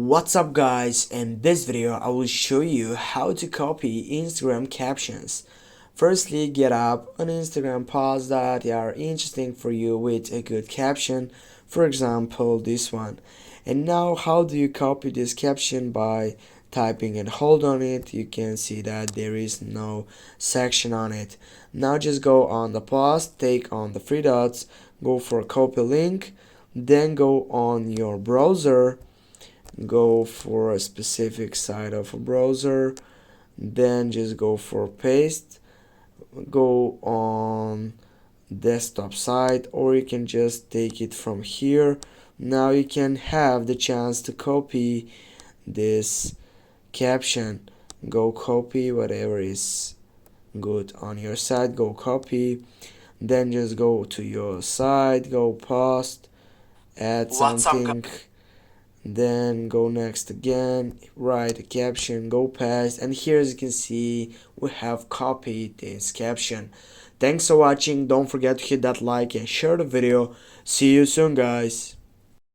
What's up guys, in this video I will show you how to copy Instagram captions. Firstly, get up an Instagram post that are interesting for you with a good caption, for example this one. And now how do you copy this caption? By typing and hold on it. You can see that there is no section on it. Now just go on the post, take on the three dots, go for copy link, then go on your browser, go for a specific side of a browser, then just go for paste, go on desktop side, or you can just take it from here. Now you can have the chance to copy this caption. Go copy whatever is good on your side, go copy, then just go to your site, go post, add something, then go next again, write a caption, go past, and here as you can see we have copied this caption. Thanks for watching. Don't forget to hit that like and share the video. See you soon guys.